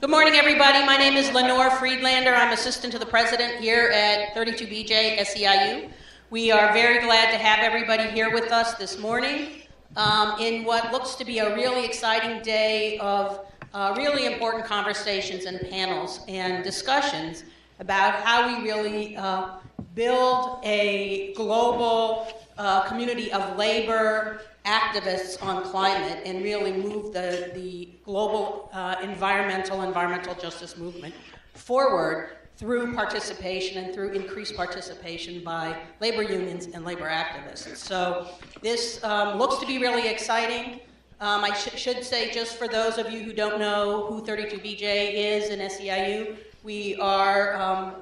Good morning, everybody. My name is Lenore Friedlander. I'm assistant to the president here at 32BJ SEIU. We are very glad to have everybody here with us this morning in what looks to be a really exciting day of really important conversations and panels and discussions about how we really build a global community of labor activists on climate and really move the global environmental justice movement forward through participation and through increased participation by labor unions and labor activists. So this looks to be really exciting. I should say, just for those of you who don't know who 32BJ is in SEIU, we are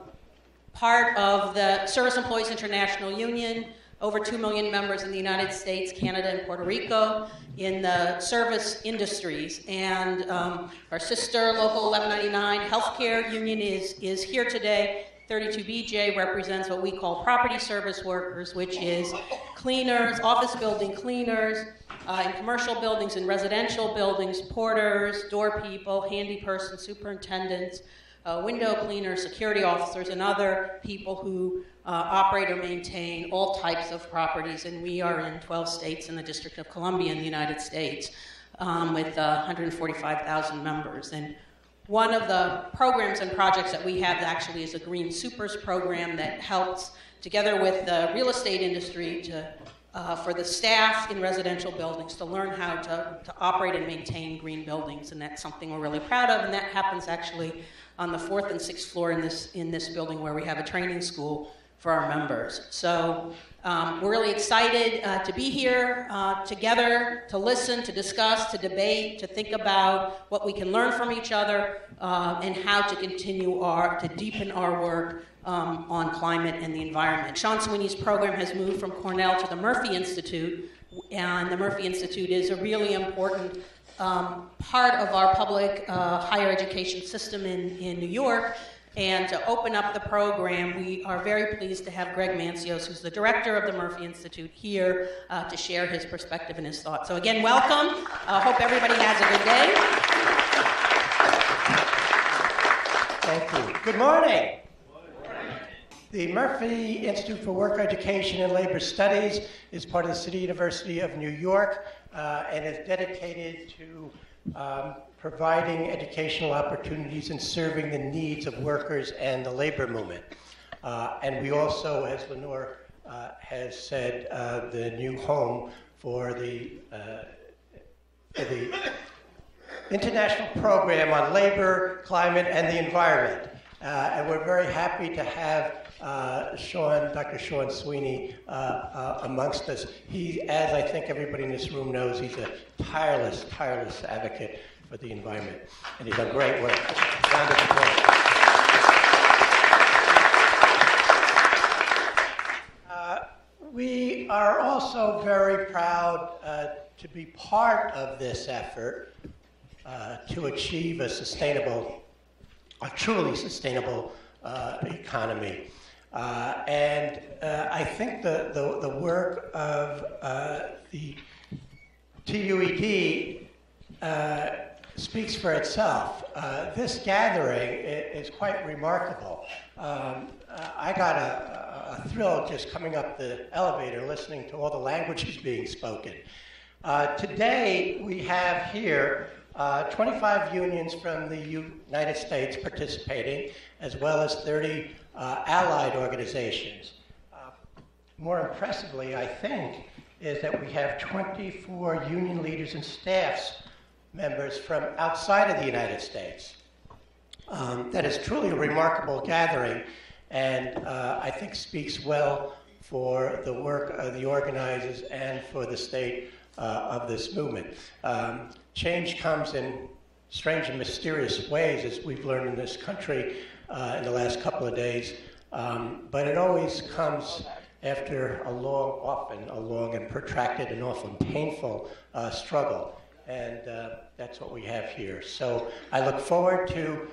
part of the Service Employees International Union, over 2 million members in the United States, Canada, and Puerto Rico in the service industries. And our sister, Local 1199 Healthcare Union is here today. 32BJ represents what we call property service workers, which is cleaners, office building cleaners, in commercial buildings and residential buildings, porters, door people, handy persons, superintendents, window cleaners, security officers, and other people who operate or maintain all types of properties. And we are in 12 states in the District of Columbia in the United States with 145,000 members. And one of the programs and projects that we have actually is a Green Supers program that helps, together with the real estate industry, for the staff in residential buildings to learn how to operate and maintain green buildings. And that's something we're really proud of. And that happens actually on the 4th and 6th floor in this building, where we have a training school for our members. So we're really excited to be here together, to listen, to discuss, to debate, to think about what we can learn from each other and how to continue to deepen our work on climate and the environment. Sean Sweeney's program has moved from Cornell to the Murphy Institute, and the Murphy Institute is a really important part of our public higher education system in New York. And to open up the program, we are very pleased to have Greg Mancios, who's the director of the Murphy Institute, here to share his perspective and his thoughts. So again, welcome. Hope everybody has a good day. Thank you. Good morning. The Murphy Institute for Work Education and Labor Studies is part of the City University of New York and is dedicated to providing educational opportunities and serving the needs of workers and the labor movement. And we also, as Lenore has said, the new home for the International Program on Labor, Climate, and the Environment. And we're very happy to have Dr. Sean Sweeney amongst us. He, as I think everybody in this room knows, he's a tireless advocate for the environment. And he's done great work. Round of applause. We are also very proud to be part of this effort to achieve a truly sustainable economy. And I think the work of the TUED speaks for itself. This gathering is quite remarkable. I got a thrill just coming up the elevator listening to all the languages being spoken. Today we have here 25 unions from the United States participating, as well as 30 allied organizations. More impressively, I think, is that we have 24 union leaders and staffs members from outside of the United States. That is truly a remarkable gathering, and I think speaks well for the work of the organizers and for the state of this movement. Change comes in strange and mysterious ways, as we've learned in this country in the last couple of days, but it always comes after often a long and protracted and often painful struggle. And that's what we have here. So I look forward to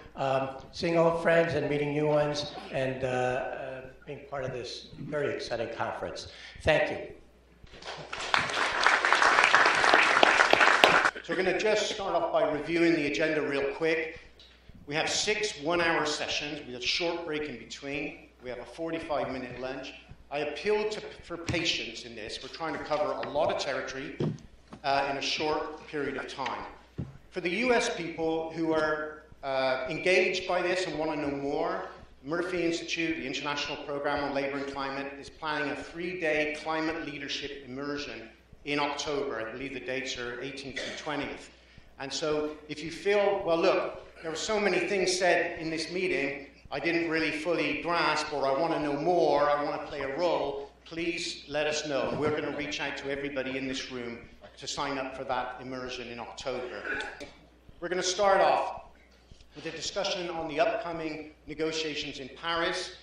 seeing old friends and meeting new ones and being part of this very exciting conference. Thank you. So we're going to just start off by reviewing the agenda real quick. We have 6 one-hour sessions with a short break in between. We have a 45-minute lunch. I appeal for patience in this. We're trying to cover a lot of territory in a short period of time. For the US people who are engaged by this and want to know more, Murphy Institute, the International Program on Labor and Climate, is planning a 3-day climate leadership immersion in October. I believe the dates are 18th and 20th. And so if you feel, well, look, there were so many things said in this meeting I didn't really fully grasp, or I want to know more, I want to play a role, please let us know. We're going to reach out to everybody in this room to sign up for that immersion in October. We're going to start off with a discussion on the upcoming negotiations in Paris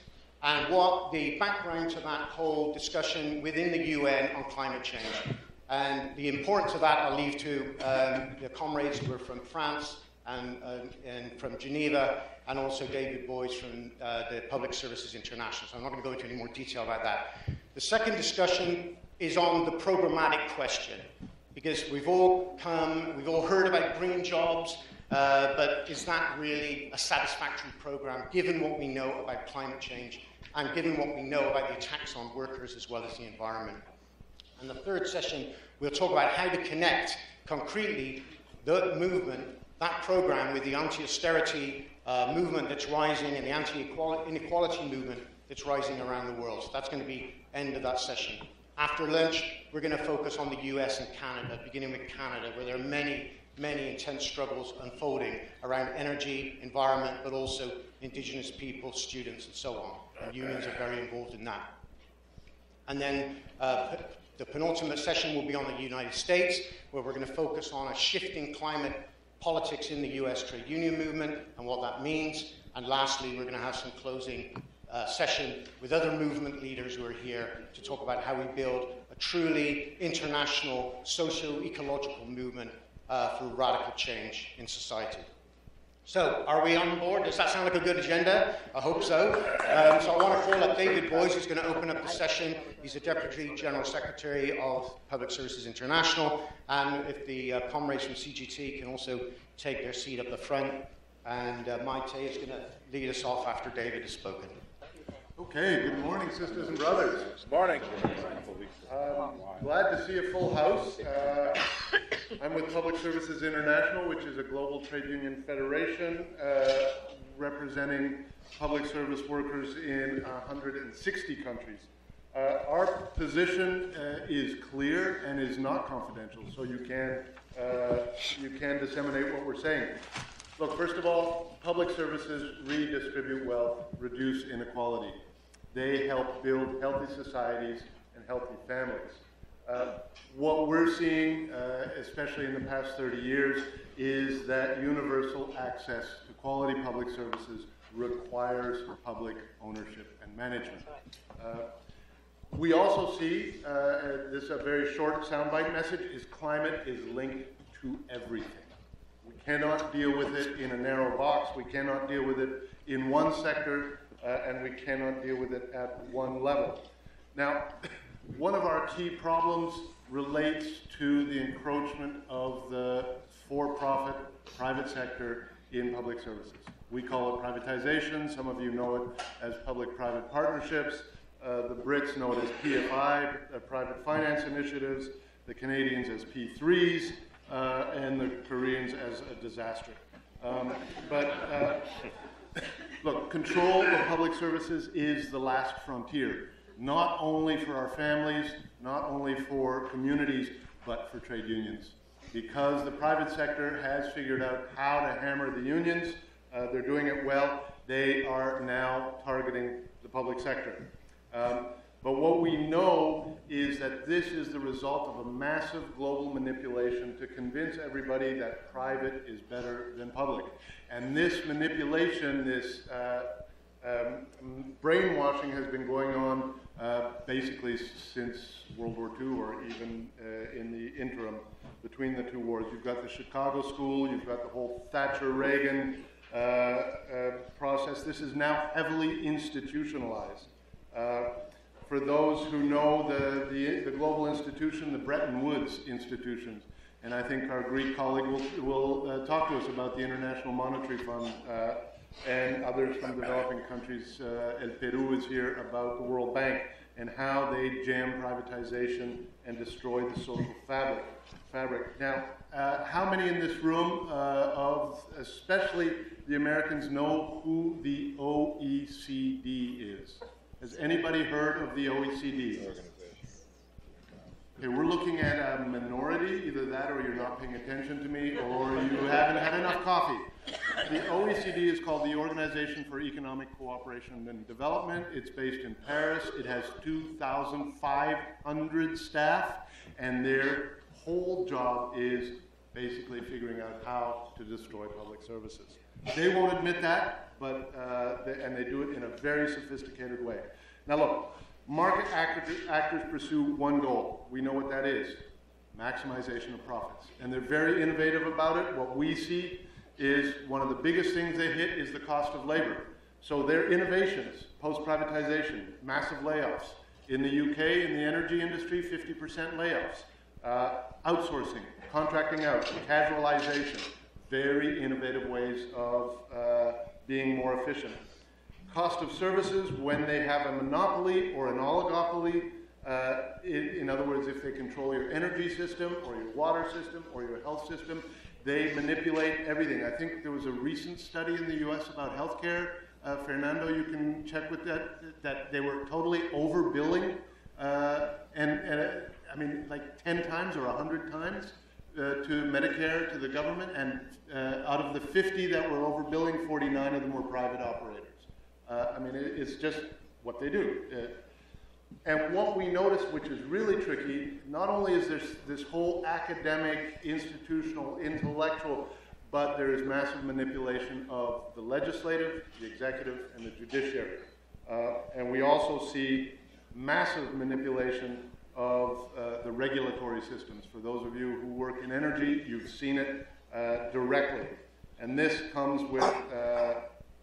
and what the background to that whole discussion within the UN on climate change. And the importance of that I'll leave to the comrades who are from France and from Geneva, and also David Boyes from the Public Services International. So I'm not going to go into any more detail about that. The second discussion is on the programmatic question, because we've all heard about green jobs, but is that really a satisfactory program given what we know about climate change and given what we know about the attacks on workers as well as the environment? And the third session, we'll talk about how to connect concretely the movement, that program, with the anti-austerity movement that's rising and the anti-inequality movement that's rising around the world. So that's going to be end of that session. After lunch, we're going to focus on the US and Canada, beginning with Canada, where there are many, many intense struggles unfolding around energy, environment, but also Indigenous people, students, and so on. And unions are very involved in that. And then the penultimate session will be on the United States, where we're going to focus on a shifting climate politics in the US trade union movement and what that means. And lastly, we're going to have some closing session with other movement leaders who are here to talk about how we build a truly international socio-ecological movement for radical change in society. So, are we on board? Does that sound like a good agenda? I hope so. So I want to call up David Boyes, who's going to open up the session. He's a Deputy General Secretary of Public Services International. And if the comrades from CGT can also take their seat up the front. And Maite is going to lead us off after David has spoken. Okay, good morning, sisters and brothers. Good morning. Glad to see a full house. I'm with Public Services International, which is a global trade union federation representing public service workers in 160 countries. Our position is clear and is not confidential, so you can disseminate what we're saying. Look, first of all, public services redistribute wealth, reduce inequality. They help build healthy societies and healthy families. What we're seeing, especially in the past 30 years, is that universal access to quality public services requires public ownership and management. We also see, this is a very short soundbite message, is climate is linked to everything. We cannot deal with it in a narrow box. We cannot deal with it in one sector, and we cannot deal with it at one level. Now, one of our key problems relates to the encroachment of the for-profit private sector in public services. We call it privatization. Some of you know it as public-private partnerships. The Brits know it as PFI, private finance initiatives. The Canadians as P3s. And the Koreans as a disaster. Look, control of public services is the last frontier, not only for our families, not only for communities, but for trade unions. Because the private sector has figured out how to hammer the unions, they're doing it well, they are now targeting the public sector. But what we know is that this is the result of a massive global manipulation to convince everybody that private is better than public. And this manipulation, this brainwashing has been going on basically since World War II, or even in the interim between the two wars. You've got the Chicago School, you've got the whole Thatcher-Reagan process. This is now heavily institutionalized. For those who know the global institution, the Bretton Woods institutions And I think our Greek colleague will talk to us about the International Monetary Fund and others from developing countries. El Peru is here about the World Bank and how they jam privatization and destroy the social fabric. Now, how many in this room, of especially the Americans, know who the OECD is? Has anybody heard of the OECD? Okay, we're looking at a minority, either that or you're not paying attention to me, or you haven't had enough coffee. The OECD is called the Organization for Economic Cooperation and Development. It's based in Paris. It has 2,500 staff, and their whole job is basically figuring out how to destroy public services. They won't admit that, but and they do it in a very sophisticated way. Now look, market actors pursue one goal. We know what that is: maximization of profits. And they're very innovative about it. What we see is one of the biggest things they hit is the cost of labor. So their innovations, post-privatization, massive layoffs. In the UK, in the energy industry, 50% layoffs. Outsourcing, contracting out, casualization. Very innovative ways of being more efficient. Cost of services, when they have a monopoly or an oligopoly, in other words, if they control your energy system or your water system or your health system, they manipulate everything. I think there was a recent study in the US about healthcare. Fernando, you can check with that they were totally overbilling, I mean, like 10 times or 100 times to Medicare, to the government, and out of the 50 that were overbilling, 49 of them were private operators. I mean, it's just what they do. And what we notice, which is really tricky, not only is there this whole academic, institutional, intellectual, but there is massive manipulation of the legislative, the executive, and the judiciary. And we also see massive manipulation of the regulatory systems. For those of you who work in energy, you've seen it directly. And this comes with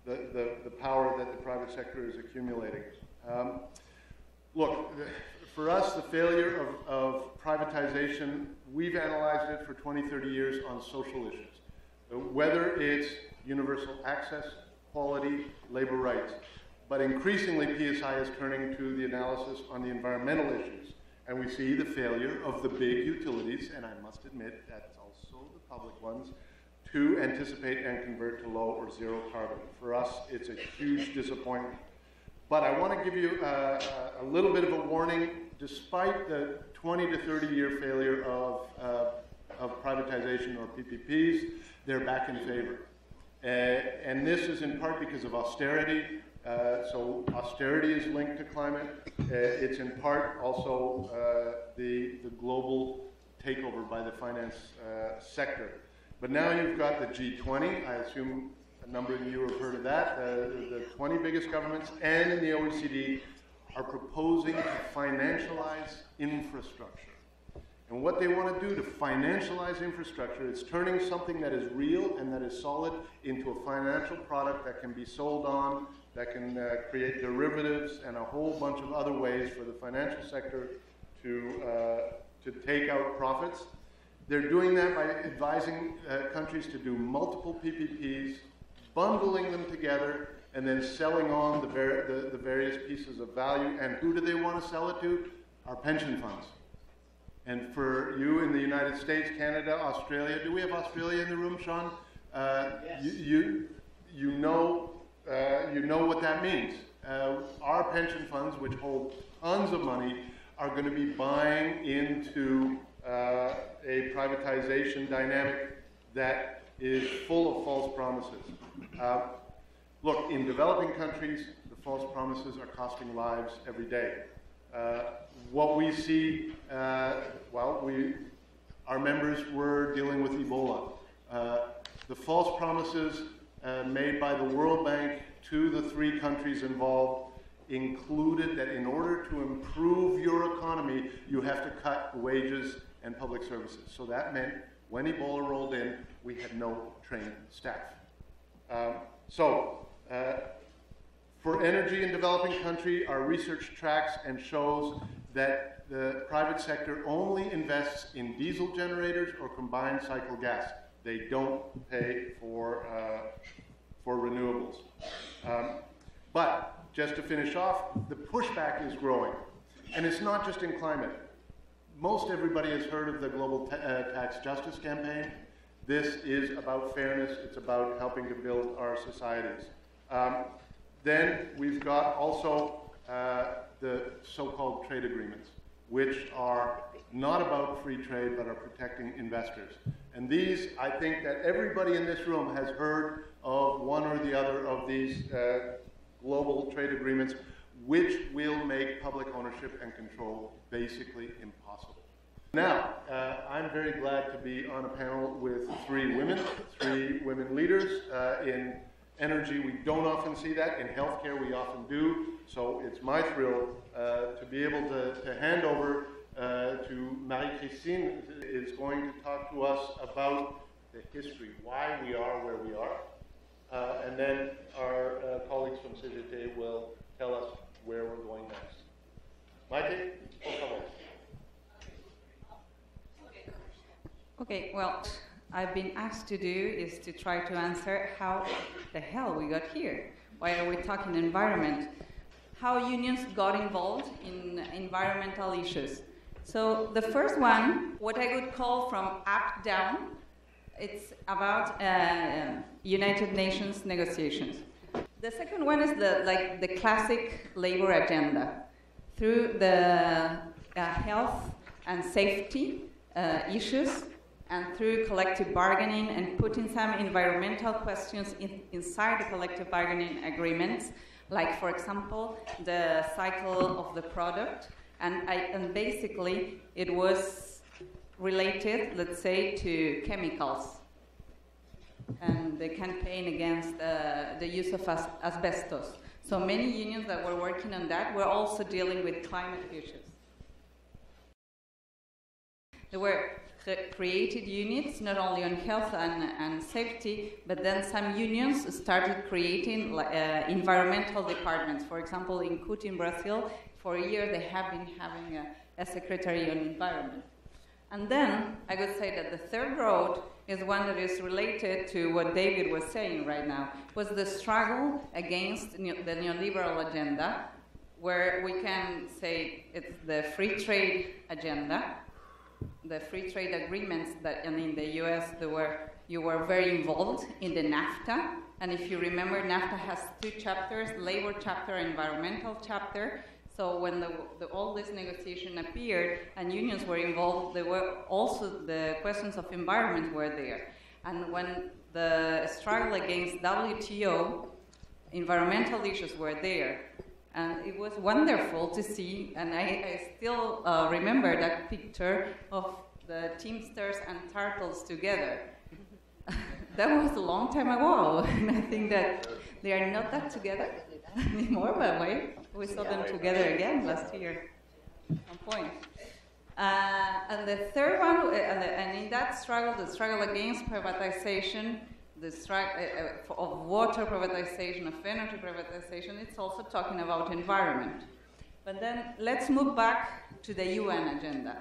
the power that the private sector is accumulating. Look, for us, the failure of privatization, we've analyzed it for 20, 30 years on social issues. Whether it's universal access, quality, labor rights. But increasingly, PSI is turning to the analysis on the environmental issues. And we see the failure of the big utilities, and I must admit that's also the public ones, to anticipate and convert to low or zero carbon. For us, it's a huge disappointment. But I want to give you a little bit of a warning. Despite the 20 to 30 year failure of privatization or PPPs, they're back in favor. And this is in part because of austerity. So austerity is linked to climate. It's in part also the global takeover by the finance sector. But now you've got the G20. I assume a number of you have heard of that. The 20 biggest governments and in the OECD are proposing to financialize infrastructure. And what they want to do to financialize infrastructure is turning something that is real and that is solid into a financial product that can be sold on, that can create derivatives and a whole bunch of other ways for the financial sector to take out profits. They're doing that by advising countries to do multiple PPPs, bundling them together, and then selling on the various pieces of value. And who do they want to sell it to? Our pension funds. And for you in the United States, Canada, Australia, do we have Australia in the room, Sean? Yes. You know what that means. Our pension funds, which hold tons of money, are going to be buying into a privatization dynamic that is full of false promises. Look, in developing countries, the false promises are costing lives every day. What we see, our members were dealing with Ebola. The false promises made by the World Bank to the 3 countries involved included that in order to improve your economy, you have to cut wages and public services. So that meant when Ebola rolled in, we had no trained staff. For energy in developing country, our research tracks and shows that the private sector only invests in diesel generators or combined cycle gas. They don't pay for renewables. But just to finish off, the pushback is growing. And it's not just in climate. Most everybody has heard of the Global Tax Justice Campaign. This is about fairness. It's about helping to build our societies. Then we've got also the so-called trade agreements, which are not about free trade, but are protecting investors. And these, I think that everybody in this room has heard of one or the other of these global trade agreements, which will make public ownership and control basically impossible. Now, I'm very glad to be on a panel with three women leaders. In energy, we don't often see that. In healthcare, we often do. So it's my thrill to be able to hand over to Marie-Christine, who is going to talk to us about the history, why we are where we are. And then our colleagues from CGT will tell us where we're going next. Maite, welcome. Okay, well, I've been asked to do is to try to answer how the hell we got here. Why are we talking environment? How unions got involved in environmental issues. So the first one, what I would call from up down, it's about United Nations negotiations. The second one is the classic labor agenda through the health and safety issues, and through collective bargaining and putting some environmental questions inside the collective bargaining agreements, like, for example, the cycle of the product. And basically, it was related, let's say, to chemicals and the campaign against the use of asbestos. So many unions that were working on that were also dealing with climate issues. There were created units, not only on health and safety, but then some unions started creating environmental departments. For example, in CUT in Brazil, for a year they have been having a secretary on environment. And then I would say that the third road is one that is related to what David was saying right now, was the struggle against the neoliberal agenda, where we can say it's the free trade agenda, the free trade agreements that, and in the US, you were very involved in the NAFTA. And if you remember, NAFTA has two chapters, labor chapter, environmental chapter. So when all this negotiation appeared and unions were involved, there were also the questions of environment were there. And when the struggle against WTO, environmental issues were there. And it was wonderful to see, and I still remember that picture of the Teamsters and Turtles together. That was a long time ago, and I think that they are not that together anymore, by the way. We saw them together again last year, at some point. And the third one, and in that struggle, the struggle against privatization, the struggle of water privatization, of energy privatization, it's also talking about environment. But then let's move back to the UN agenda.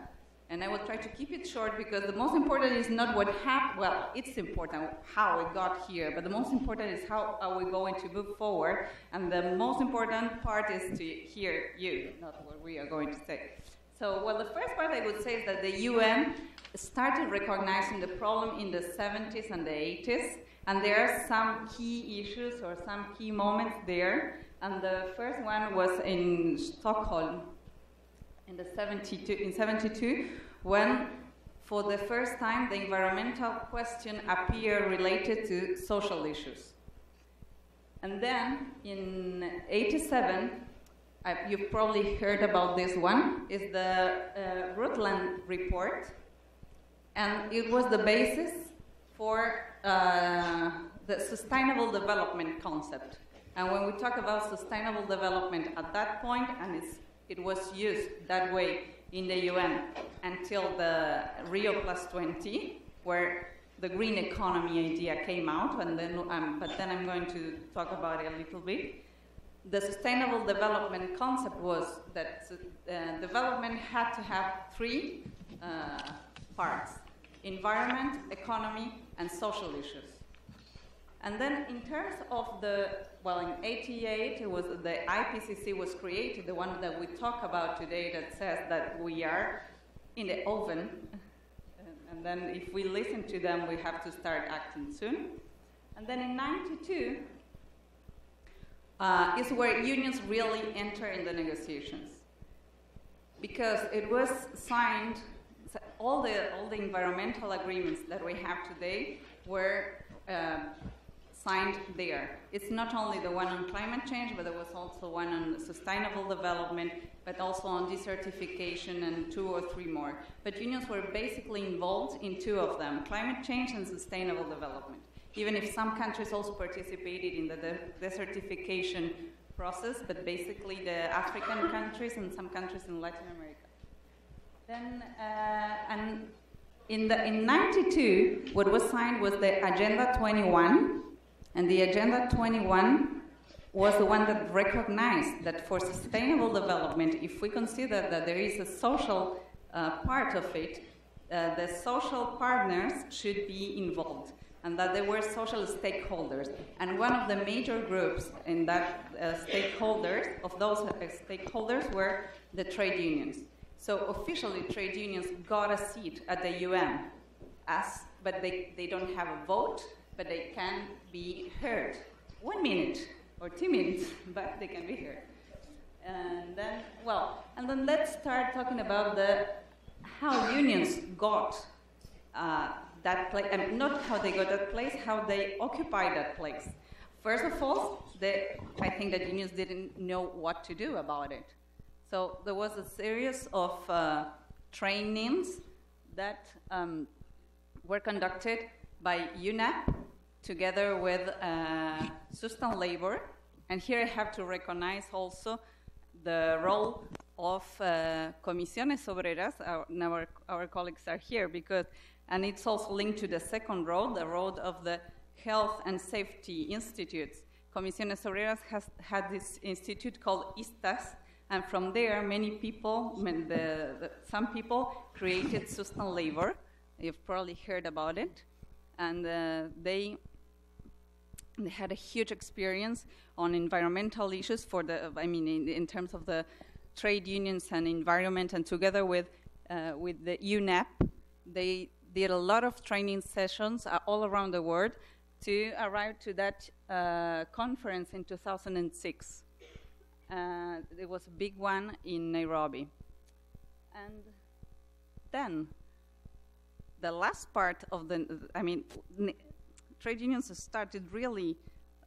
And I will try to keep it short because the most important is not what happened, well, it's important how we got here, but the most important is how are we going to move forward. And the most important part is to hear you, not what we are going to say. So, well, the first part I would say is that the UN started recognizing the problem in the 70s and the 80s, and there are some key issues or some key moments there. And the first one was in Stockholm in 72, when for the first time the environmental question appeared related to social issues. And then in 87, you've probably heard about this one, is the Rutland report, and it was the basis for the sustainable development concept. And when we talk about sustainable development at that point, and it was used that way in the UN until the Rio +20, where the green economy idea came out, and then, but then I'm going to talk about it a little bit. the sustainable development concept was that development had to have three parts: environment, economy, and social issues. And then in terms of in 88, it was the IPCC was created, the one that we talk about today, that says that we are in the oven. And then if we listen to them, we have to start acting soon. And then in 92 is where unions really enter in the negotiations. Because it was signed, all the environmental agreements that we have today were signed there. It's not only the one on climate change, but there was also one on sustainable development, but also on desertification and 2 or 3 more. But unions were basically involved in 2 of them, climate change and sustainable development. Even if some countries also participated in the desertification process, but basically the African countries and some countries in Latin America. Then, and in 92, what was signed was the Agenda 21, and the Agenda 21 was the one that recognized that for sustainable development, if we consider that there is a social part of it, the social partners should be involved, and that there were social stakeholders. And one of the major groups in that of those stakeholders were the trade unions. So officially, trade unions got a seat at the UN, but they don't have a vote, but they can be heard. 1 minute or 2 minutes, but they can be heard. And then let's start talking about how unions got that place. Not how they got that place, how they occupied that place. First of all, I think that unions didn't know what to do about it. So there was a series of trainings that were conducted by UNEP together with Sustain Labor. And here I have to recognize also the role of Comisiones Obreras. Our colleagues are here and it's also linked to the second road, the road of the Health and Safety Institutes. Comisiones Obreras had this institute called ISTAS, and from there, many people, some people created Sustain Labor. You've probably heard about it. And they had a huge experience on environmental issues in terms of the trade unions and environment. And together with the UNEP, they did a lot of training sessions all around the world to arrive to that conference in 2006. There was a big one in Nairobi. And then the last part of trade unions started really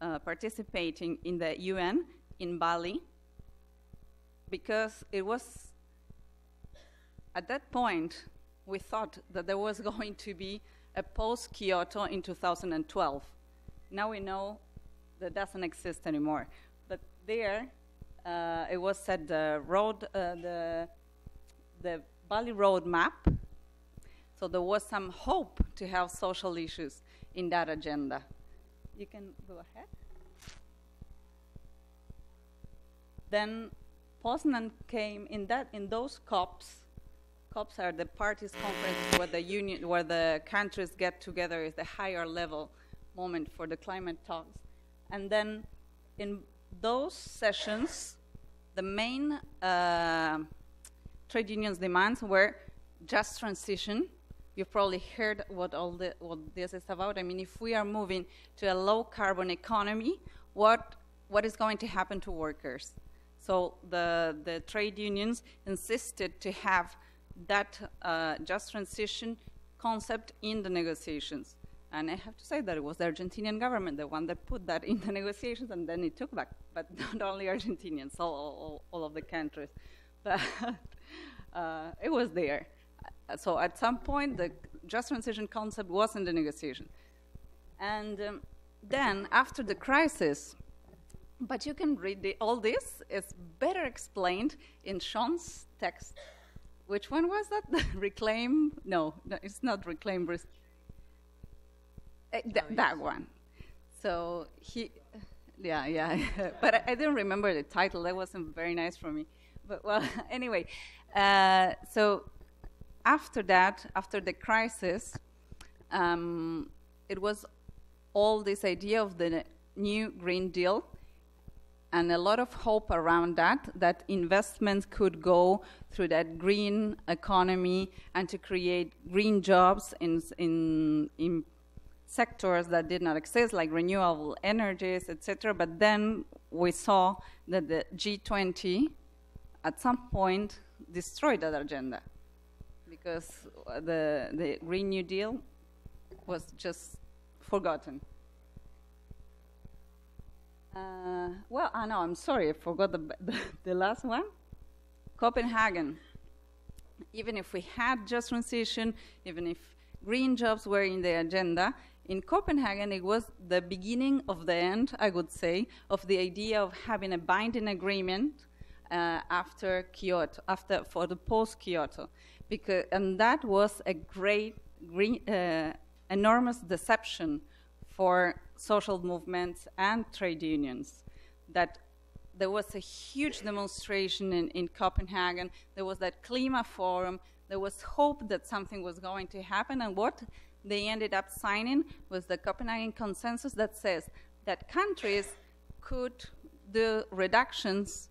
participating in the UN in Bali, because it was, at that point, we thought that there was going to be a post-Kyoto in 2012. Now we know that doesn't exist anymore. But there, it was said the Bali road map. So there was some hope to have social issues in that agenda. You can go ahead. Then Poznan came in those COPs. COPs are the parties' conferences where the countries get together. Is the higher level moment for the climate talks. And then in those sessions, the main trade unions' demands were just transition. You've probably heard what this is about. If we are moving to a low-carbon economy, what is going to happen to workers? So the trade unions insisted to have that just transition concept in the negotiations. And I have to say that it was the Argentinian government, the one that put that in the negotiations, and then it took back. But not only Argentinians, all of the countries. But it was there. So at some point, the just transition concept was in the negotiation. And then, after the crisis, but you can read all this, it's better explained in Sean's text. Which one was that? Reclaim? No, it's not Reclaim. That one. So Yeah, yeah. But I didn't remember the title. That wasn't very nice for me. But well, anyway. So after that, after the crisis, it was all this idea of the new Green Deal and a lot of hope around that investments could go through that green economy and to create green jobs in sectors that did not exist, like renewable energies, etc. But then we saw that the G20 at some point destroyed that agenda because the Green New Deal was just forgotten. Well, I know, I'm sorry, I forgot the last one. Copenhagen. Even if we had just transition, even if green jobs were in the agenda, in Copenhagen it was the beginning of the end, I would say, of the idea of having a binding agreement after Kyoto, for the post-Kyoto. And that was a great, enormous deception for social movements and trade unions, that there was a huge demonstration in Copenhagen, there was that Klima Forum, there was hope that something was going to happen, and what they ended up signing was the Copenhagen Consensus that says that countries could do reductions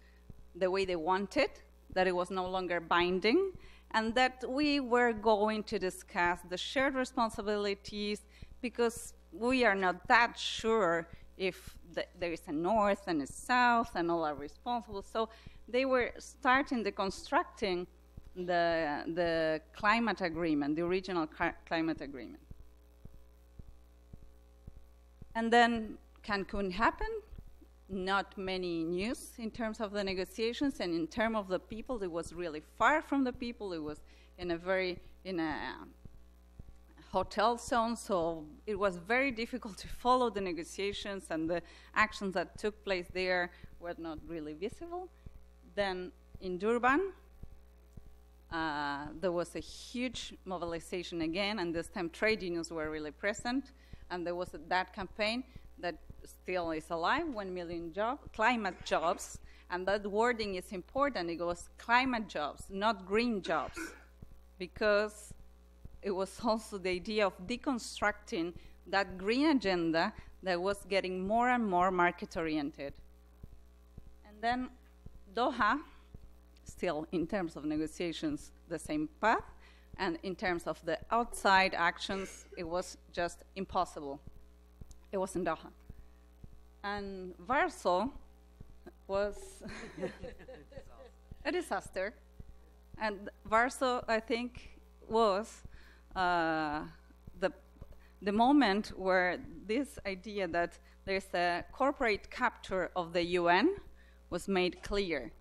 the way they wanted, that it was no longer binding, and that we were going to discuss the shared responsibilities because we are not that sure if there is a north and a south and all are responsible. So they were starting constructing the climate agreement, the original climate agreement. And then Cancun happened. Not many news in terms of the negotiations, and in terms of the people, it was really far from the people. It was in a hotel zone, so it was very difficult to follow the negotiations, and the actions that took place there were not really visible. Then in Durban, there was a huge mobilization again, and this time trade unions were really present, and there was that campaign that still is alive, 1 million climate jobs, and that wording is important. It was climate jobs, not green jobs, because it was also the idea of deconstructing that green agenda that was getting more and more market-oriented. And then Doha, still in terms of negotiations, the same path, and in terms of the outside actions, it was just impossible. It was in Doha. And Warsaw was a disaster. And Warsaw, I think, was the moment where this idea that there's a corporate capture of the UN was made clear,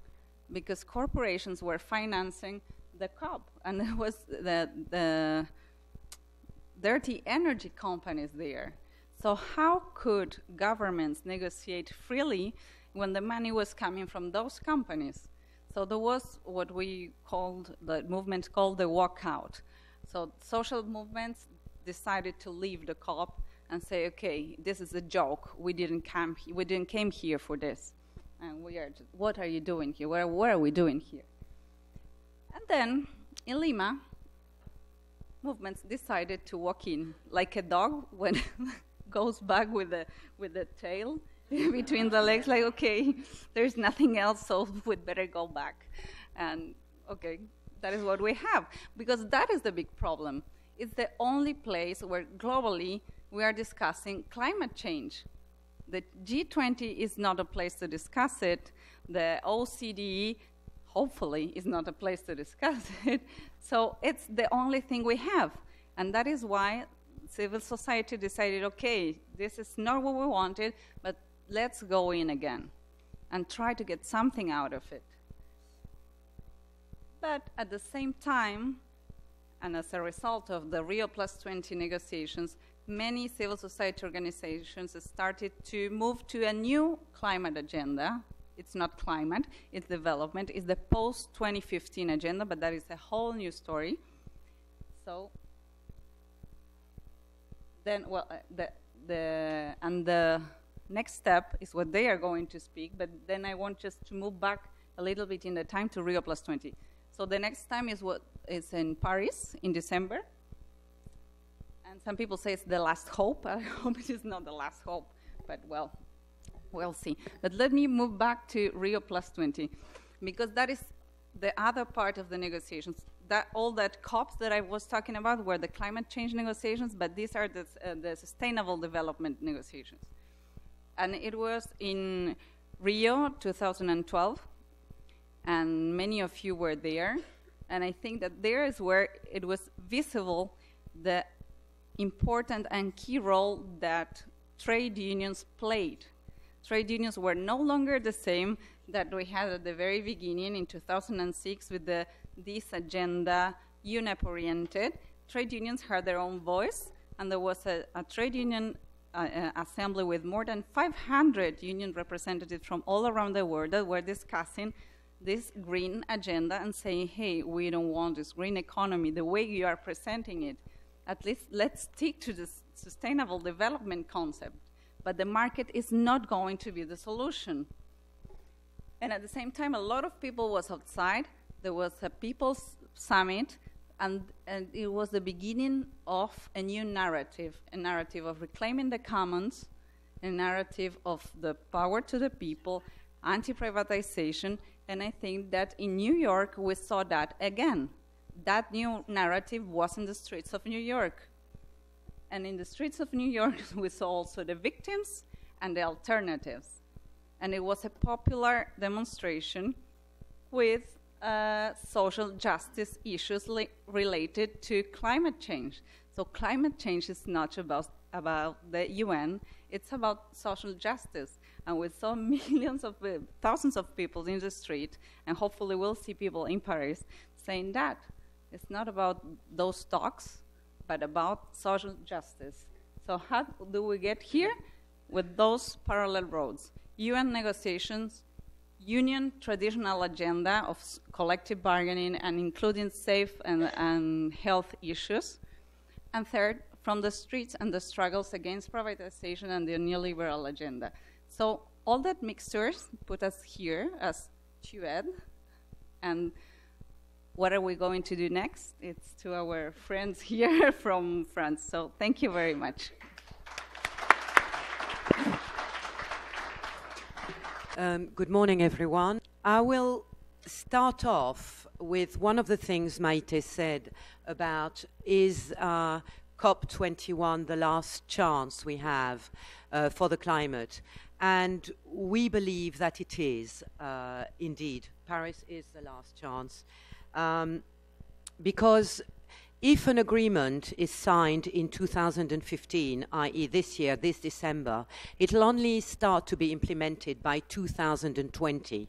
because corporations were financing the COP, and it was the dirty energy companies there. So how could governments negotiate freely when the money was coming from those companies? So there was what the movement called the walkout. So social movements decided to leave the COP and say, okay, this is a joke. We didn't came here for this. And what are you doing here? What are we doing here? And then in Lima, movements decided to walk in like a dog when goes back with the tail between the legs, like, okay, there's nothing else, so we'd better go back. And okay, that is what we have, because that is the big problem. It's the only place where globally we are discussing climate change. The G20 is not a place to discuss it. The OECD, hopefully, is not a place to discuss it. So it's the only thing we have. And that is why civil society decided, okay, this is not what we wanted, but let's go in again and try to get something out of it. But at the same time, and as a result of the Rio +20 negotiations, many civil society organizations started to move to a new climate agenda. It's not climate, it's development. It's the post-2015 agenda, but that is a whole new story. So then, well, the next step is what they are going to speak, but then I want just to move back a little bit in the time to Rio Plus 20. So the next time is what is in Paris in December. And some people say it's the last hope. I hope it is not the last hope, but well, we'll see. But let me move back to Rio Plus 20, because that is the other part of the negotiations. That all that COPs that I was talking about were the climate change negotiations, but these are the sustainable development negotiations. And it was in Rio 2012, and many of you were there. And I think that there is where it was visible the important and key role that trade unions played. Trade unions were no longer the same that we had at the very beginning in 2006 with this agenda, UNEP-oriented. Trade unions had their own voice, and there was a trade union assembly with more than 500 union representatives from all around the world that were discussing this green agenda and saying, hey, we don't want this green economy the way you are presenting it. At least let's stick to the sustainable development concept. But the market is not going to be the solution. And at the same time, a lot of people was outside. There was a people's summit, and it was the beginning of a new narrative, a narrative of reclaiming the commons, a narrative of the power to the people, anti-privatization, and I think that in New York we saw that again. That new narrative was in the streets of New York. And in the streets of New York, we saw also the victims and the alternatives. And it was a popular demonstration with social justice issues related to climate change. So climate change is not about the UN, it's about social justice. And we saw millions of, thousands of people in the street, and hopefully we'll see people in Paris saying that. It's not about those talks, but about social justice. So how do we get here? With those parallel roads. UN negotiations, union traditional agenda of collective bargaining and including safe and health issues. And third, from the streets and the struggles against privatization and the neoliberal agenda. So all that mixtures put us here as TUED. And what are we going to do next? It's to our friends here from France. So thank you very much. Good morning, everyone. I will start off with one of the things Maite said about is COP21 the last chance we have for the climate. And we believe that it is, indeed. Paris is the last chance. Because if an agreement is signed in 2015, i.e. this year, this December, it'll only start to be implemented by 2020,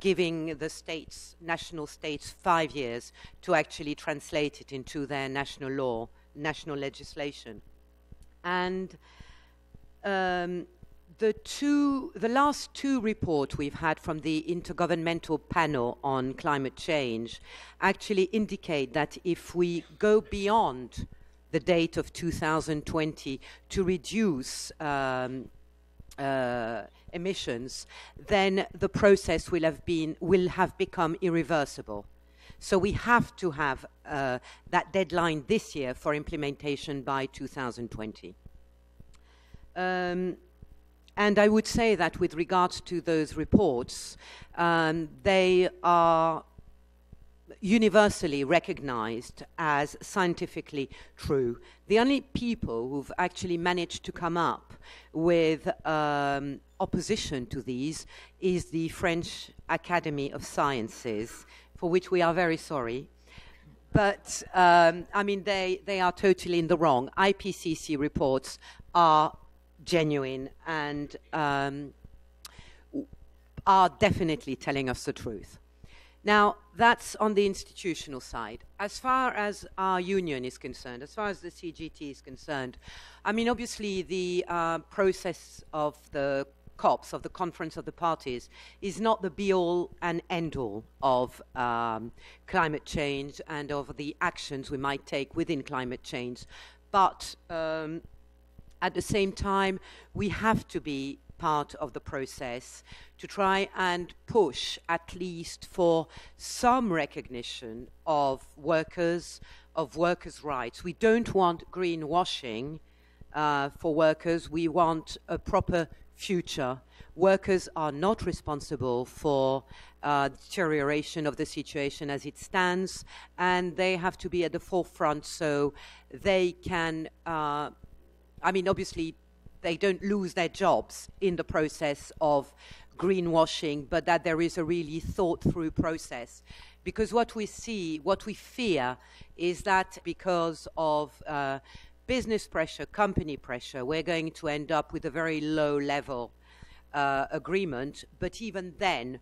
giving the states, national states, 5 years to actually translate it into their national law, national legislation. And the last two reports we've had from the Intergovernmental Panel on Climate Change actually indicate that if we go beyond the date of 2020 to reduce emissions, then the process will have become irreversible. So we have to have that deadline this year for implementation by 2020. And I would say that with regards to those reports, they are universally recognized as scientifically true. The only people who've actually managed to come up with opposition to these is the French Academy of Sciences, for which we are very sorry. But, I mean, they are totally in the wrong. IPCC reports are genuine and are definitely telling us the truth. Now, that's on the institutional side. As far as our union is concerned, as far as the CGT is concerned, I mean, obviously the process of the COPs, of the Conference of the Parties, is not the be-all and end-all of climate change and of the actions we might take within climate change. But at the same time, we have to be part of the process to try and push at least for some recognition of workers' rights. We don't want greenwashing for workers. We want a proper future. Workers are not responsible for deterioration of the situation as it stands, and they have to be at the forefront so they can, obviously, they don't lose their jobs in the process of greenwashing, but that there is a really thought-through process. Because what we fear is that because of business pressure, company pressure, we're going to end up with a very low-level agreement. But even then,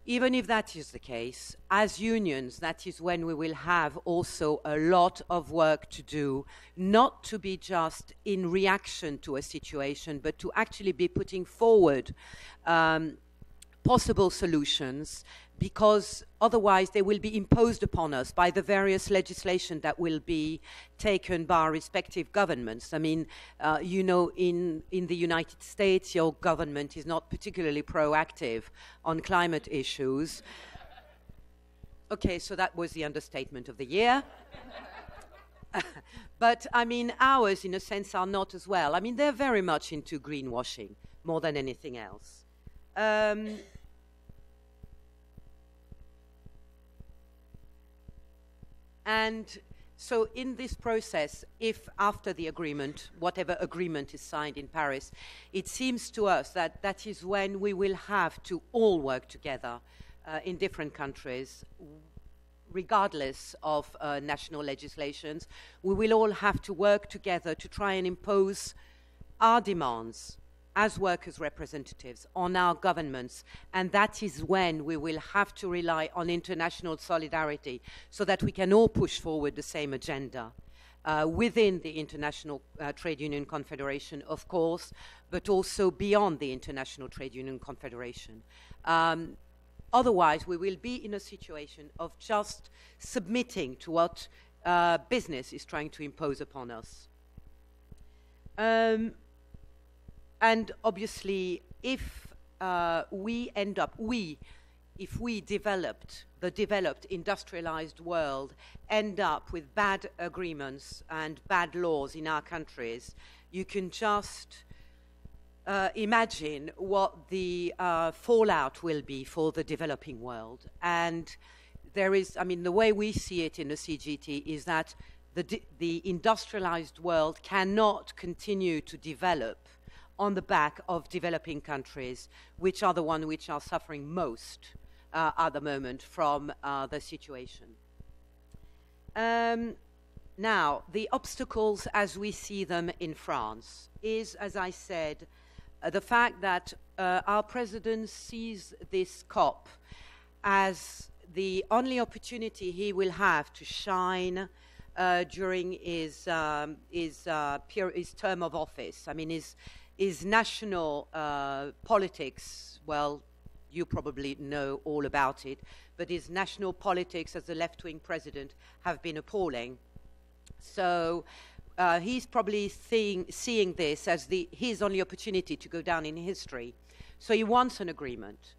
even if that is the case, as unions, that is when we will have also a lot of work to do, not to be just in reaction to a situation, but to actually be putting forward possible solutions, because otherwise they will be imposed upon us by the various legislation that will be taken by our respective governments. I mean, in the United States, your government is not particularly proactive on climate issues. Okay, so that was the understatement of the year. But, I mean, ours, in a sense, are not as well. I mean, they're very much into greenwashing more than anything else. And so in this process, if after the agreement, whatever agreement is signed in Paris, it seems to us that that is when we will have to all work together in different countries, regardless of national legislations. We will all have to work together to try and impose our demands as workers' representatives on our governments, and that is when we will have to rely on international solidarity so that we can all push forward the same agenda within the International Trade Union Confederation, of course, but also beyond the International Trade Union Confederation. Otherwise, we will be in a situation of just submitting to what business is trying to impose upon us. And obviously, if we developed, the developed industrialized world, end up with bad agreements and bad laws in our countries, you can just imagine what the fallout will be for the developing world. And there is, I mean, the way we see it in the CGT is that the industrialized world cannot continue to develop on the back of developing countries, which are the ones which are suffering most at the moment from the situation. Now, the obstacles as we see them in France is, as I said, the fact that our president sees this COP as the only opportunity he will have to shine during his term of office. I mean, his national politics, well, you probably know all about it, but his national politics as a left-wing president have been appalling. So he's probably seeing this as his only opportunity to go down in history. So he wants an agreement.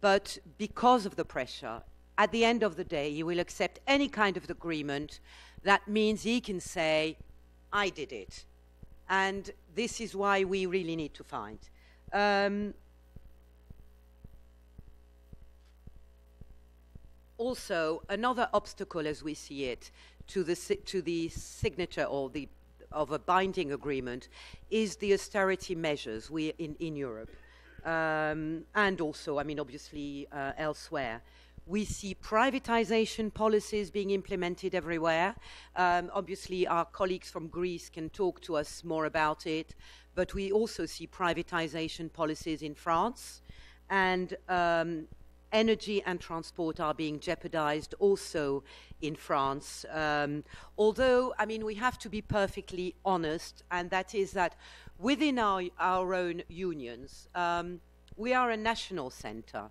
But because of the pressure, at the end of the day, he will accept any kind of agreement that means he can say, I did it. And this is why we really need to find. Also, another obstacle, as we see it, to the signature of a binding agreement is the austerity measures in Europe, and also, I mean, obviously elsewhere. We see privatization policies being implemented everywhere. Obviously, our colleagues from Greece can talk to us more about it, but we also see privatization policies in France, and energy and transport are being jeopardized also in France. Although, I mean, we have to be perfectly honest, and that is that within our own unions, we are a national center.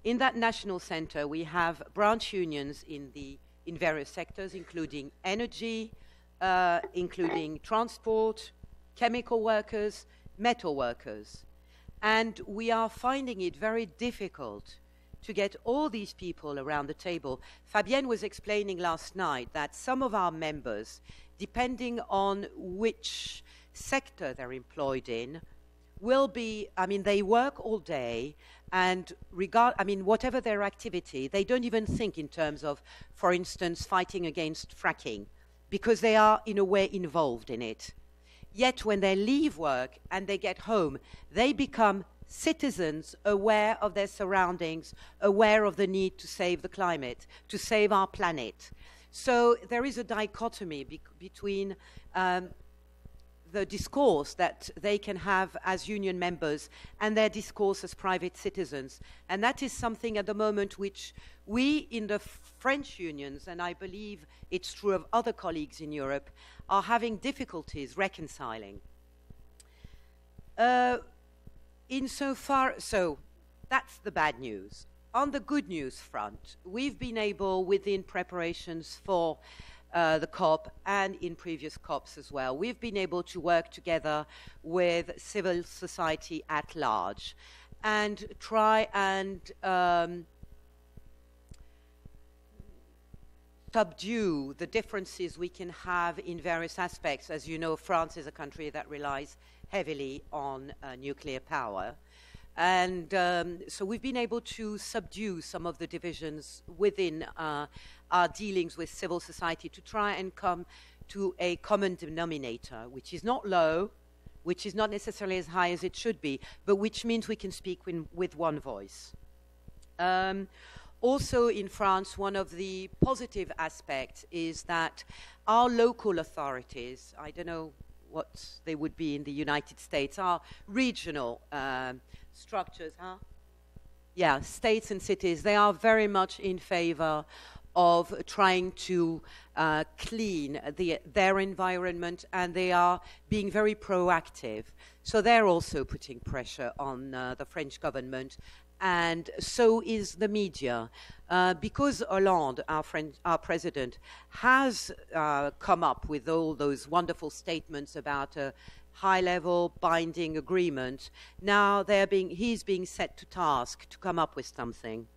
In that national center, we have branch unions in various sectors, including energy, including transport, chemical workers, metal workers. And we are finding it very difficult to get all these people around the table. Fabienne was explaining last night that some of our members, depending on which sector they're employed in, will be, they work all day, and whatever their activity, they don't even think in terms of, for instance, fighting against fracking, because they are in a way involved in it. Yet when they leave work and they get home, they become citizens aware of their surroundings, aware of the need to save the climate, to save our planet. So there is a dichotomy between the discourse that they can have as union members and their discourse as private citizens. And that is something at the moment which we in the French unions, and I believe it's true of other colleagues in Europe, are having difficulties reconciling. So that's the bad news. On the good news front, we've been able, within preparations for the COP and in previous COPs as well, we've been able to work together with civil society at large and try and subdue the differences we can have in various aspects. As you know, France is a country that relies heavily on nuclear power. And so we've been able to subdue some of the divisions within our dealings with civil society to try and come to a common denominator, which is not low, which is not necessarily as high as it should be, but which means we can speak with one voice. Also in France, one of the positive aspects is that our local authorities, I don't know what they would be in the United States, our regional structures, states and cities, they are very much in favor of trying to clean their environment, and they are being very proactive. So they're also putting pressure on the French government, and so is the media. Because Hollande, our president, has come up with all those wonderful statements about a high-level binding agreement, now he's being set to task to come up with something.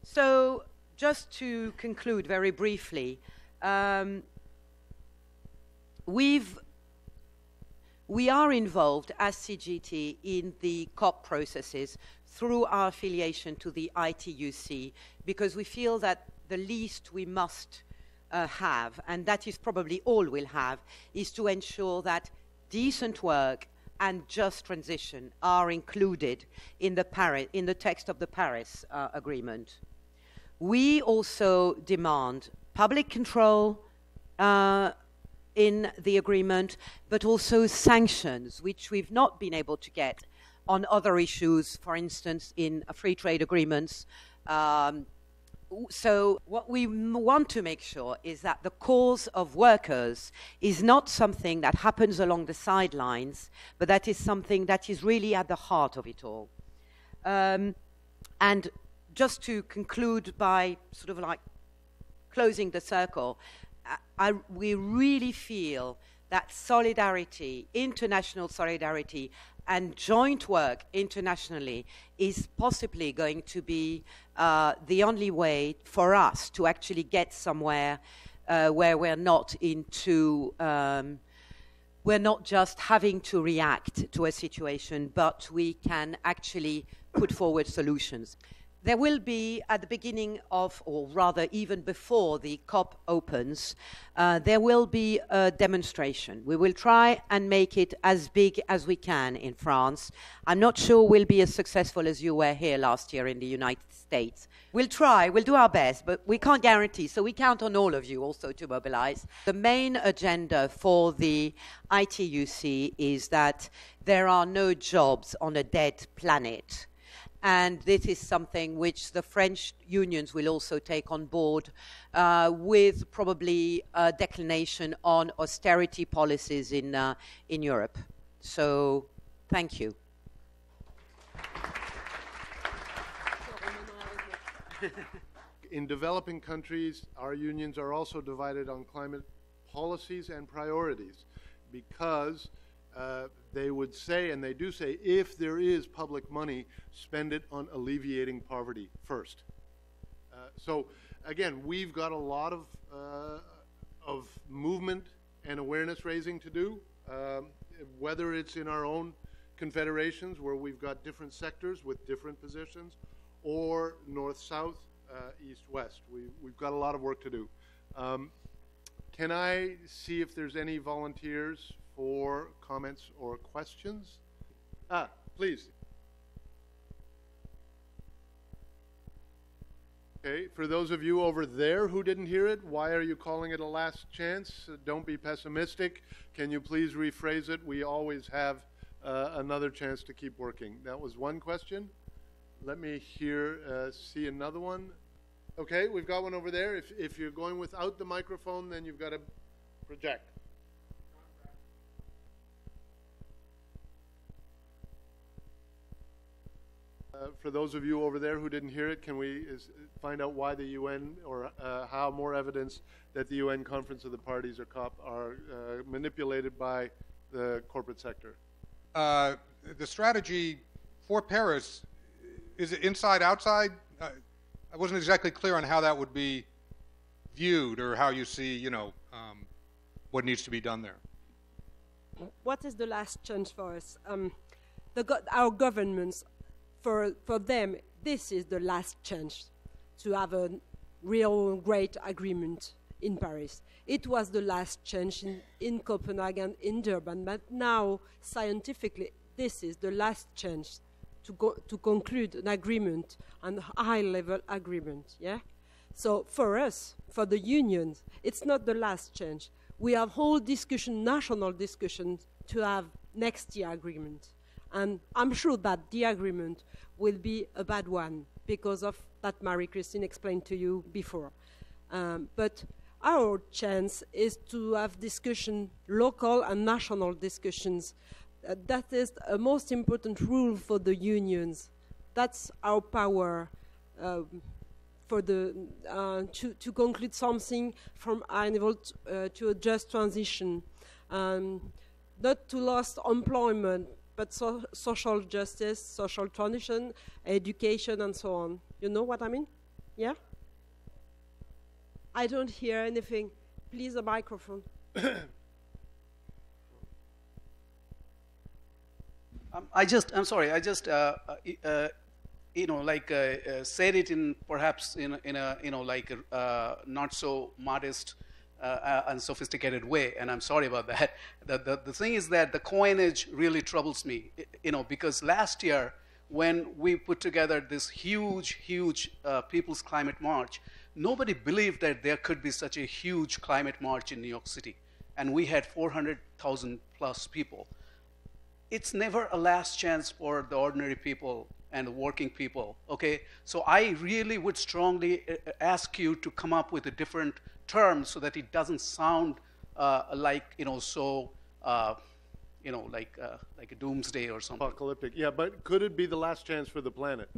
So just to conclude very briefly, we are involved as CGT in the COP processes through our affiliation to the ITUC, because we feel that the least we must have, and that is probably all we'll have, is to ensure that decent work and just transition are included in the text of the Paris Agreement. We also demand public control in the agreement, but also sanctions, which we've not been able to get on other issues, for instance, in free trade agreements. So what we want to make sure is that the cause of workers is not something that happens along the sidelines, but that is something that is really at the heart of it all. And just to conclude by sort of like closing the circle, we really feel that solidarity, international solidarity, and joint work internationally is possibly going to be the only way for us to actually get somewhere where we're not just having to react to a situation, but we can actually put forward solutions. There will be, at the beginning of, or rather even before the COP opens, there will be a demonstration. We will try and make it as big as we can in France. I'm not sure we'll be as successful as you were here last year in the United States. We'll try, we'll do our best, but we can't guarantee, so we count on all of you also to mobilize. The main agenda for the ITUC is that there are no jobs on a dead planet. And this is something which the French unions will also take on board with probably a declination on austerity policies in Europe. So, thank you. In developing countries, our unions are also divided on climate policies and priorities, because they would say, and they do say, if there is public money, spend it on alleviating poverty first. So again, we've got a lot of movement and awareness raising to do, whether it's in our own confederations where we've got different sectors with different positions, or north-south, east-west. We've got a lot of work to do. Can I see if there's any volunteers for comments or questions? Please. Okay, for those of you over there who didn't hear it, why are you calling it a last chance? Don't be pessimistic. Can you please rephrase it? We always have another chance to keep working. That was one question. Let me see another one. Okay, we've got one over there. If you're going without the microphone, then you've got to project. For those of you over there who didn't hear it, can we find out why the UN, or how more evidence that the UN Conference of the Parties, or COP, are manipulated by the corporate sector? The strategy for Paris, is it inside, outside? I wasn't exactly clear on how that would be viewed, or how you see, what needs to be done there. What is the last chance for us? Our governments, for them, this is the last chance to have a real great agreement in Paris. It was the last chance in Copenhagen, in Durban, but now, scientifically, this is the last chance to conclude an agreement, a high-level agreement, yeah? So for us, for the unions, it's not the last chance. We have whole discussion, national discussions, to have next year agreement. And I'm sure that the agreement will be a bad one because of that Marie-Christine explained to you before. But our chance is to have discussion, local and national discussions. That is a most important rule for the unions. That's our power for to conclude something from high level to a just transition. Not to lose employment, but social justice, social transition, education, and so on. You know what I mean? Yeah? I don't hear anything. Please, a microphone. I'm sorry. I just, said it in perhaps in a not so modest and sophisticated way, and I'm sorry about that. The thing is that the coinage really troubles me, because last year when we put together this huge People's Climate March, nobody believed that there could be such a huge climate march in New York City, and we had 400,000 plus people. It's never a last chance for the ordinary people and the working people, okay? So I really would strongly ask you to come up with a different term so that it doesn't sound like a doomsday or something. Apocalyptic, yeah, but could it be the last chance for the planet?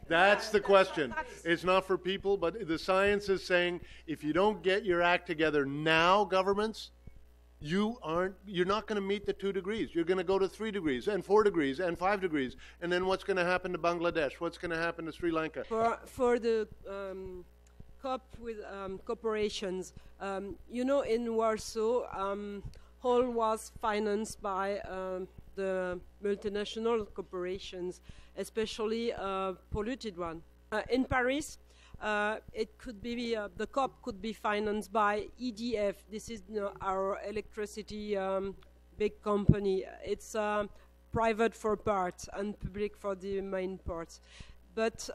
That's the question. It's not for people, but the science is saying if you don't get your act together now, governments, you're not going to meet the 2 degrees. You're going to go to 3 degrees and 4 degrees and 5 degrees. And then what's going to happen to Bangladesh? What's going to happen to Sri Lanka? For the COP with corporations, in Warsaw, all was financed by the multinational corporations, especially polluted one. In Paris, it could be the COP could be financed by EDF. This is our electricity big company. It's private for parts and public for the main parts. But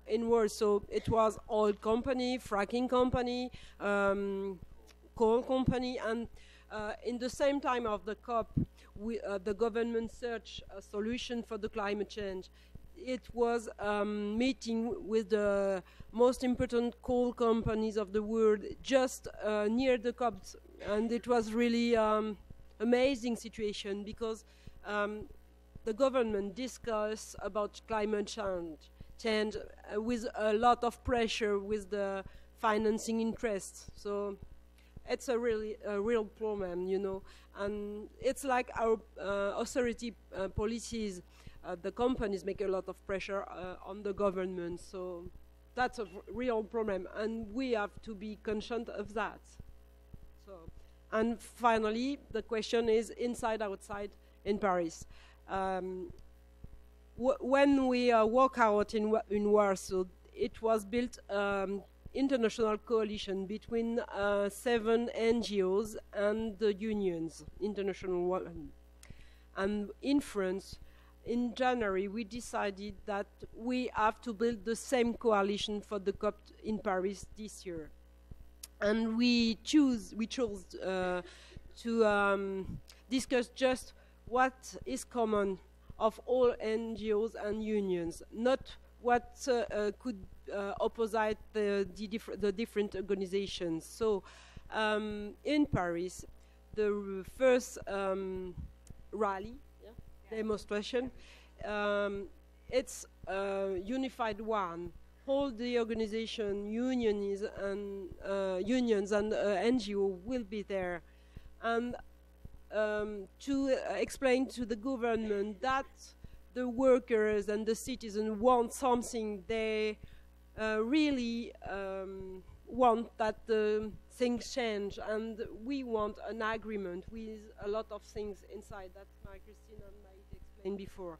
in Warsaw, it was oil company, fracking company, coal company, and in the same time of the COP, the government searched a solution for the climate change. It was meeting with the most important coal companies of the world just near the COP, and it was really amazing situation because the government discussed about climate change with a lot of pressure with the financing interests. So it's a real problem, you know. And it's like our austerity policies, the companies make a lot of pressure on the government. So that's a real problem, and we have to be conscious of that. So, and finally, the question is inside, outside in Paris. When we walk out in Warsaw, it was built international coalition between 7 NGOs and the unions, international one. And in France, in January, we decided that we have to build the same coalition for the COP in Paris this year. And we chose to discuss just what is common of all NGOs and unions, not what could opposite the different organizations. So in Paris, the first rally, demonstration, it's unified one. All the organization, unions and NGO will be there, and to explain to the government that the workers and the citizens want something. They really want that things change, and we want an agreement with a lot of things inside. That's Marie-Christine and Maït explained before.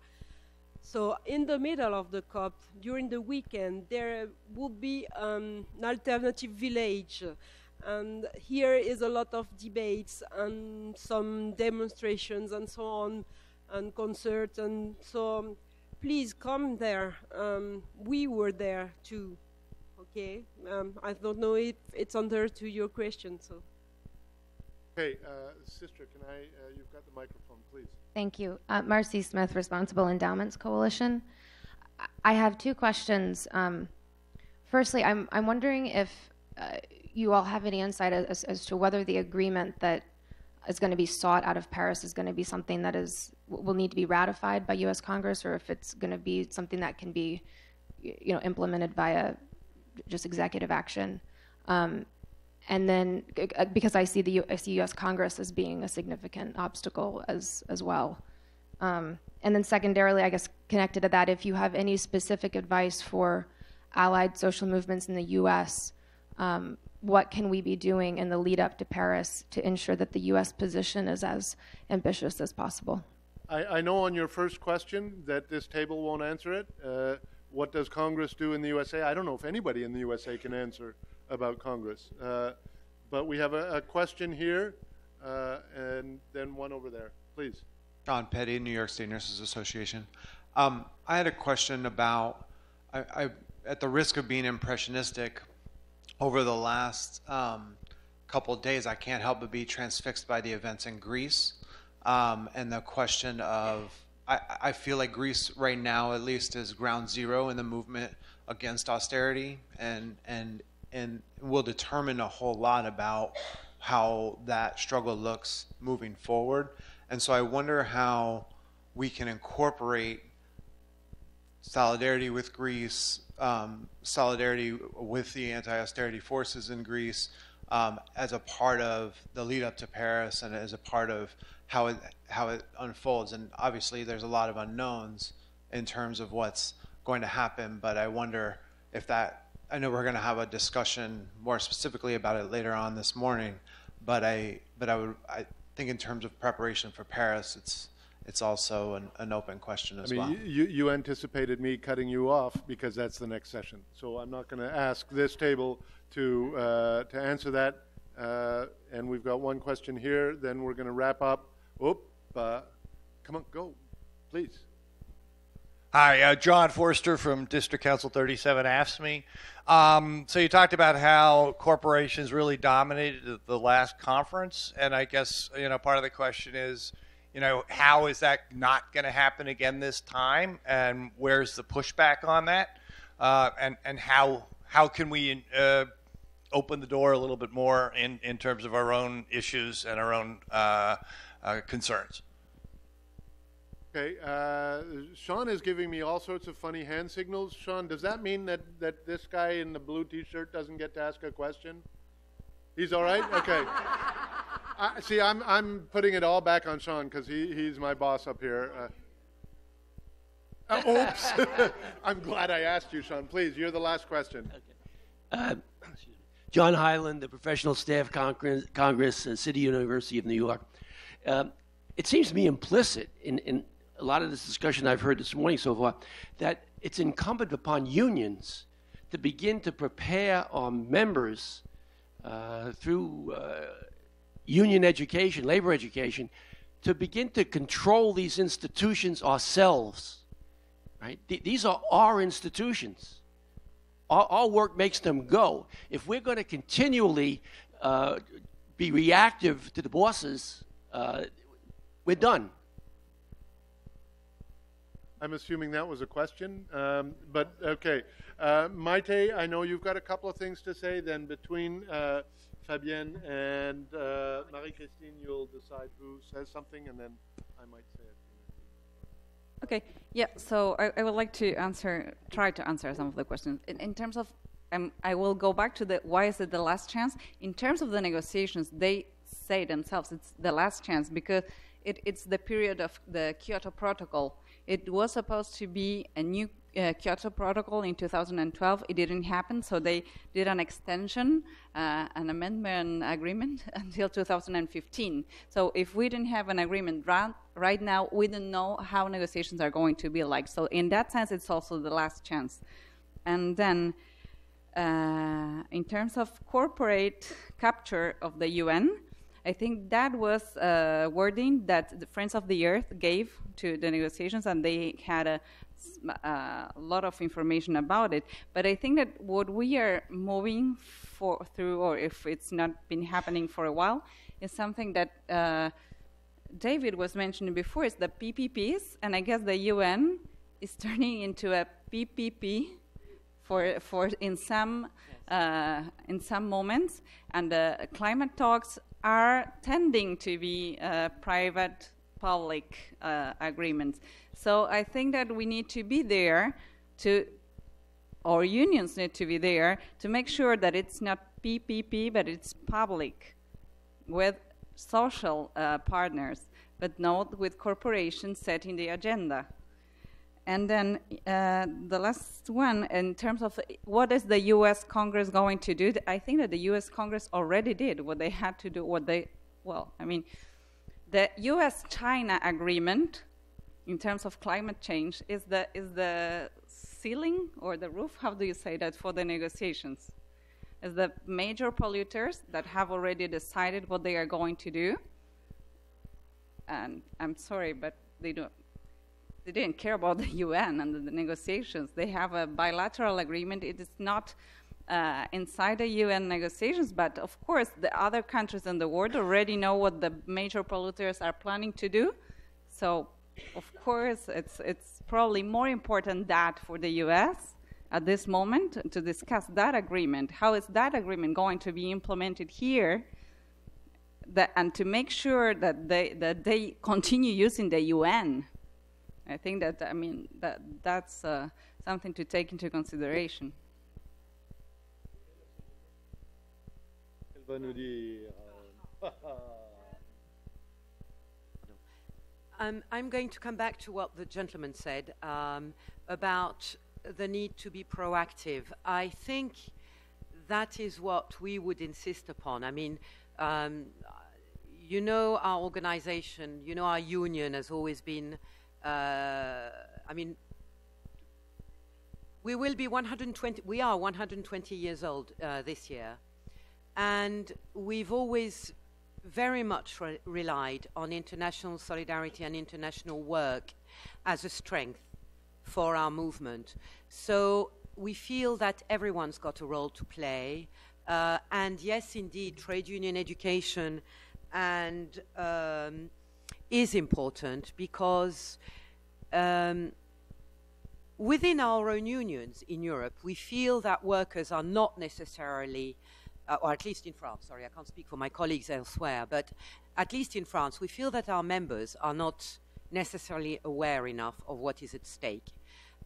So in the middle of the COP, during the weekend, there will be an alternative village. And here is a lot of debates and some demonstrations and so on, and concerts. And so please come there. We were there too. Okay. I don't know if it's under to your question. So. Okay, sister, can I? You've got the microphone, please. Thank you. Marcy Smith, Responsible Endowments Coalition. I have 2 questions. Firstly, I'm wondering if you all have any insight as to whether the agreement that is going to be sought out of Paris is going to be something that will need to be ratified by U.S. Congress, or if it's going to be something that can be, implemented via just executive action. And then, because I see U.S. Congress as being a significant obstacle as well. And then secondarily, I guess connected to that, if you have any specific advice for allied social movements in the U.S., what can we be doing in the lead up to Paris to ensure that the U.S. position is as ambitious as possible? I know on your first question that this table won't answer it. What does Congress do in the USA? I don't know if anybody in the USA can answer about Congress. But we have a question here, and then one over there. Please. John Petty, New York State Nurses Association. I had a question about, at the risk of being impressionistic, over the last couple of days, I can't help but be transfixed by the events in Greece, and the question of, I feel like Greece right now at least is ground zero in the movement against austerity, and will determine a whole lot about how that struggle looks moving forward. And so I wonder how we can incorporate solidarity with Greece, solidarity with the anti-austerity forces in Greece, as a part of the lead up to Paris and as a part of how it unfolds. And obviously there's a lot of unknowns in terms of what's going to happen, but I wonder if that, I know we're going to have a discussion more specifically about it later on this morning, but I think in terms of preparation for Paris, it's also an open question as well. You anticipated me cutting you off because that's the next session. So I'm not going to ask this table to answer that. And we've got one question here. Then we're going to wrap up. Come on, go, please. Hi, John Forster from District Council 37 AFSCME. So you talked about how corporations really dominated the last conference, and I guess part of the question is, how is that not going to happen again this time, and where's the pushback on that, and how can we open the door a little bit more in terms of our own issues and our own concerns? Okay, Sean is giving me all sorts of funny hand signals. Sean, does that mean that this guy in the blue T-shirt doesn't get to ask a question? He's all right? Okay. See, I'm putting it all back on Sean because he's my boss up here. Oops. I'm glad I asked you, Sean. Please, you're the last question. Okay. John Hyland, the Professional Staff Congress, City University of New York. It seems to me implicit in a lot of this discussion I've heard this morning so far that it's incumbent upon unions to begin to prepare our members through union education, labor education, to begin to control these institutions ourselves. Right? These are our institutions. Our work makes them go. If we're going to continually be reactive to the bosses, we're done. I'm assuming that was a question, but okay. Maite, I know you've got a couple of things to say. Then between Fabienne and Marie-Christine, you'll decide who says something, and then I might say it. Okay, yeah, so I would like to try to answer some of the questions. In terms of, I will go back to why is it the last chance? In terms of the negotiations, they say themselves it's the last chance because it's the period of the Kyoto Protocol. It was supposed to be a new Kyoto Protocol in 2012. It didn't happen, so they did an extension, an amendment agreement until 2015. So if we didn't have an agreement right now, we don't know how negotiations are going to be like. So in that sense, it's also the last chance. And then in terms of corporate capture of the UN, I think that was wording that the Friends of the Earth gave to the negotiations, and they had a lot of information about it. But I think that what we are moving through, or if it's not been happening for a while, is something that David was mentioning before, is the PPPs, and I guess the UN is turning into a PPP for in some moments, and the climate talks are tending to be private-public agreements. So I think that we need to be there or unions need to be there to make sure that it's not PPP, but it's public with social partners, but not with corporations setting the agenda. And then the last one, in terms of what is the U.S. Congress going to do, I think that the U.S. Congress already did what they had to do, the U.S.-China agreement in terms of climate change is the ceiling or the roof, how do you say that, for the negotiations. Is the major polluters that have already decided what they are going to do. And I'm sorry, but they didn't care about the UN and the negotiations. They have a bilateral agreement. It is not inside the UN negotiations, but of course the other countries in the world already know what the major polluters are planning to do. So of course it's probably more important that for the US at this moment to discuss that agreement. How is that agreement going to be implemented here? And to make sure that they continue using the UN. I think that, that's something to take into consideration. I'm going to come back to what the gentleman said about the need to be proactive. I think that is what we would insist upon. Our organization, our union has always been, we will be 120, we are 120 years old this year. And we've always very much relied on international solidarity and international work as a strength for our movement. So we feel that everyone's got a role to play. And yes, indeed, trade union education and is important because within our own unions in Europe, we feel that workers are not necessarily, or at least in France, sorry, I can't speak for my colleagues elsewhere, but at least in France, we feel that our members are not necessarily aware enough of what is at stake.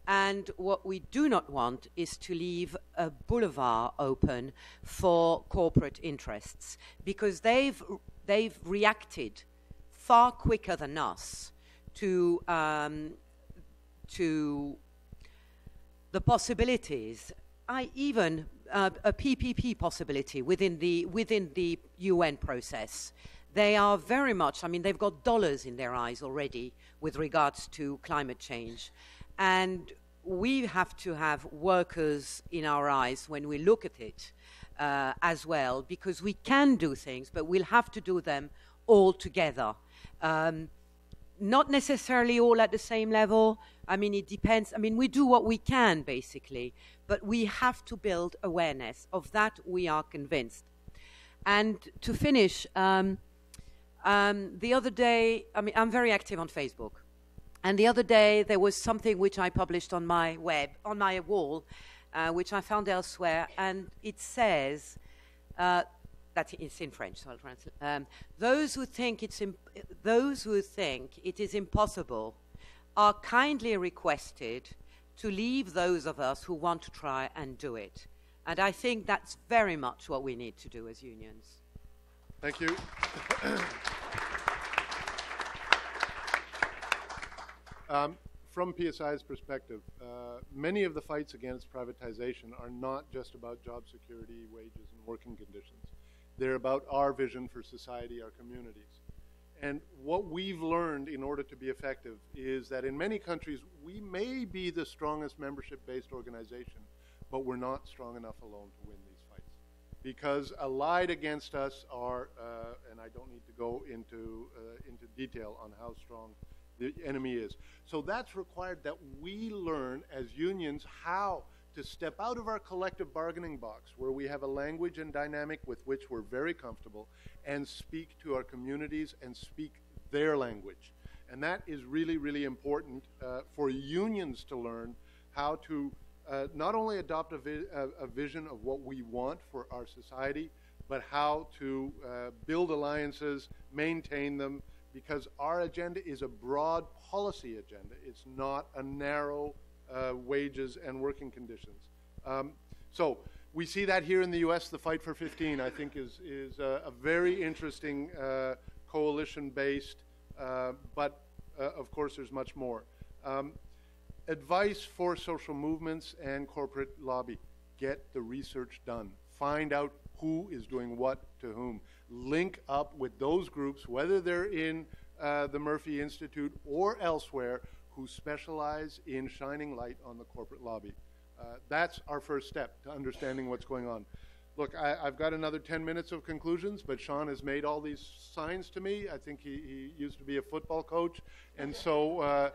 And what we do not want is to leave a boulevard open for corporate interests, because they've reacted far quicker than us to the possibilities. Even a PPP possibility within the UN process. They are very much, I mean, they've got dollars in their eyes already with regards to climate change. And we have to have workers in our eyes when we look at it as well, because we can do things, but we'll have to do them all together. Not necessarily all at the same level. I mean, it depends. I mean, we do what we can, basically, but we have to build awareness of that. We are convinced. And to finish, the other day, I mean, I'm very active on Facebook. And the other day, there was something which I published on my wall, which I found elsewhere, and it says, that it's in French, so I'll translate. Those who think it is impossible are kindly requested to leave those of us who want to try and do it. And I think that's very much what we need to do as unions. Thank you. From PSI's perspective, many of the fights against privatization are not just about job security, wages, and working conditions. They're about our vision for society, our communities. And what we've learned in order to be effective is that in many countries, we may be the strongest membership-based organization, but we're not strong enough alone to win these fights. Because allied against us are, and I don't need to go into detail on how strong the enemy is. So that's required that we learn as unions how to step out of our collective bargaining box, where we have a language and dynamic with which we're very comfortable, and speak to our communities and speak their language. And that is really, really important for unions to learn how to not only adopt a vision of what we want for our society, but how to build alliances, maintain them, because our agenda is a broad policy agenda. It's not a narrow wages and working conditions. So we see that here in the U.S. The Fight for 15, I think, is a very interesting coalition-based, but of course there's much more. Advice for social movements and corporate lobby: get the research done. Find out who is doing what to whom. Link up with those groups, whether they're in the Murphy Institute or elsewhere, who specialize in shining light on the corporate lobby. That's our first step to understanding what's going on. Look, I've got another 10 minutes of conclusions, but Sean has made all these signs to me. I think he used to be a football coach. And so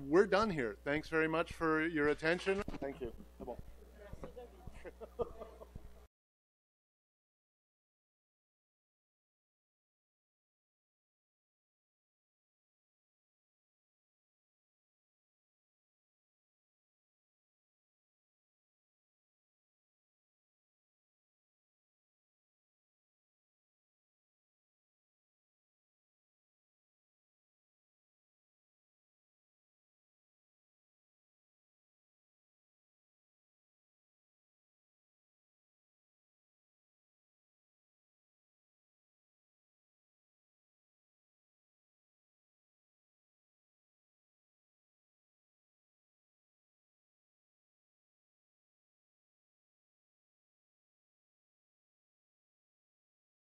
we're done here. Thanks very much for your attention. Thank you.